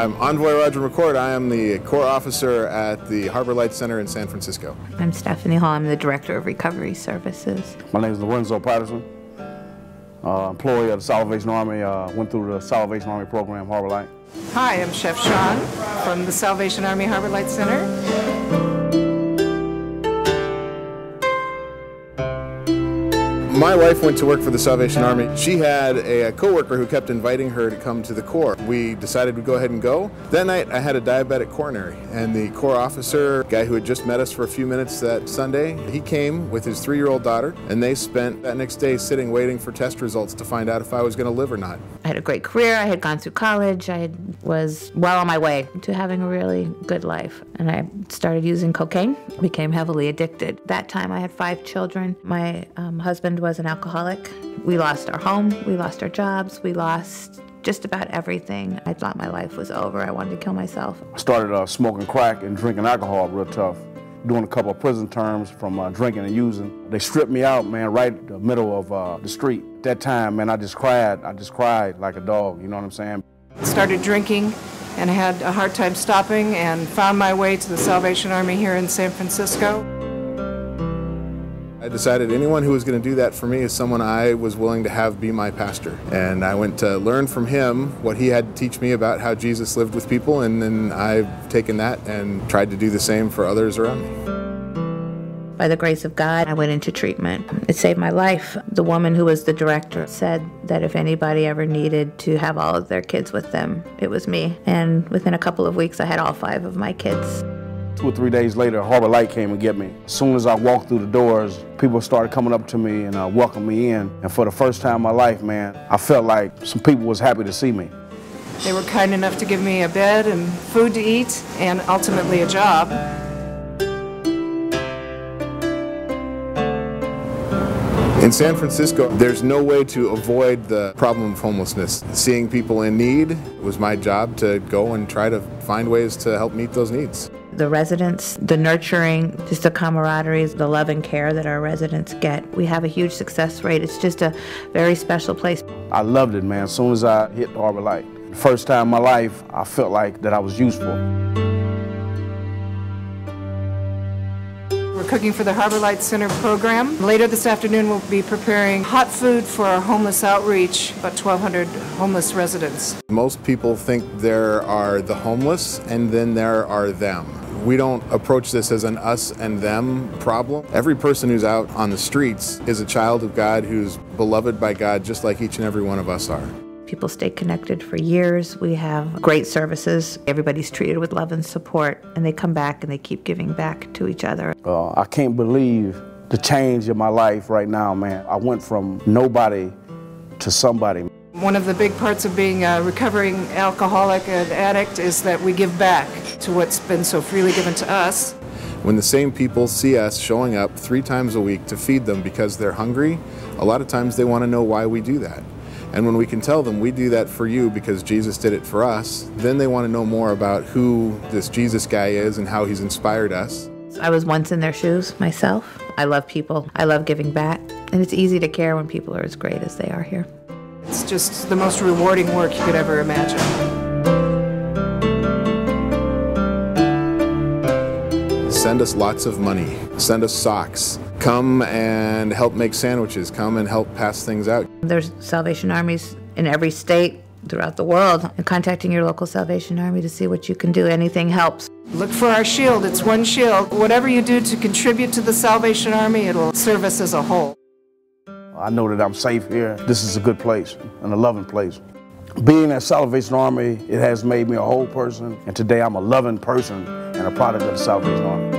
I'm Envoy Roger McCord. I am the Corps officer at the Harbor Light Center in San Francisco. I'm Stephanie Hall. I'm the Director of Recovery Services. My name is Lorenzo Patterson, employee of the Salvation Army. Went through the Salvation Army program, Harbor Light. Hi, I'm Chef Sean from the Salvation Army Harbor Light Center. My wife went to work for the Salvation Army. She had a coworker who kept inviting her to come to the Corps. We decided we'd go ahead and go. That night I had a diabetic coronary, and the Corps officer, guy who had just met us for a few minutes that Sunday, he came with his 3-year-old daughter, and they spent that next day sitting waiting for test results to find out if I was going to live or not. I had a great career. I had gone through college. Was well on my way to having a really good life. And I started using cocaine, became heavily addicted. That time I had 5 children. My husband was an alcoholic. We lost our home, we lost our jobs, we lost just about everything. I thought my life was over. I wanted to kill myself. I started smoking crack and drinking alcohol real tough. Doing a couple of prison terms from drinking and using. They stripped me out, man, right in the middle of the street. At that time, man, I just cried like a dog, you know what I'm saying? Started drinking and had a hard time stopping and found my way to the Salvation Army here in San Francisco. I decided anyone who was going to do that for me is someone I was willing to have be my pastor. And I went to learn from him what he had to teach me about how Jesus lived with people, and then I've taken that and tried to do the same for others around me. By the grace of God, I went into treatment. It saved my life. The woman who was the director said that if anybody ever needed to have all of their kids with them, it was me. And within a couple of weeks, I had all 5 of my kids. 2 or 3 days later, Harbor Light came and get me. As soon as I walked through the doors, people started coming up to me and welcomed me in. And for the first time in my life, man, I felt like some people was happy to see me. They were kind enough to give me a bed and food to eat and ultimately a job. In San Francisco, there's no way to avoid the problem of homelessness. Seeing people in need was my job to go and try to find ways to help meet those needs. The residents, the nurturing, just the camaraderie, the love and care that our residents get. We have a huge success rate. It's just a very special place. I loved it, man, as soon as I hit Harbor Light. The first time in my life, I felt like that I was useful. We're cooking for the Harbor Light Center program. Later this afternoon, we'll be preparing hot food for our homeless outreach, about 1,200 homeless residents. Most people think there are the homeless and then there are them. We don't approach this as an us and them problem. Every person who's out on the streets is a child of God who's beloved by God just like each and every one of us are. People stay connected for years. We have great services. Everybody's treated with love and support, and they come back and they keep giving back to each other. I can't believe the change in my life right now, man. I went from nobody to somebody. One of the big parts of being a recovering alcoholic and addict is that we give back to what's been so freely given to us. When the same people see us showing up 3 times a week to feed them because they're hungry, a lot of times they want to know why we do that. And when we can tell them we do that for you because Jesus did it for us, then they want to know more about who this Jesus guy is and how he's inspired us. I was once in their shoes myself. I love people. I love giving back. And it's easy to care when people are as great as they are here. It's just the most rewarding work you could ever imagine. Send us lots of money. Send us socks. Come and help make sandwiches. Come and help pass things out. There's Salvation Armies in every state throughout the world. And contacting your local Salvation Army to see what you can do. Anything helps. Look for our shield. It's one shield. Whatever you do to contribute to the Salvation Army, it'll serve us as a whole. I know that I'm safe here. This is a good place and a loving place. Being at Salvation Army, it has made me a whole person, and today I'm a loving person and a product of the Salvation Army.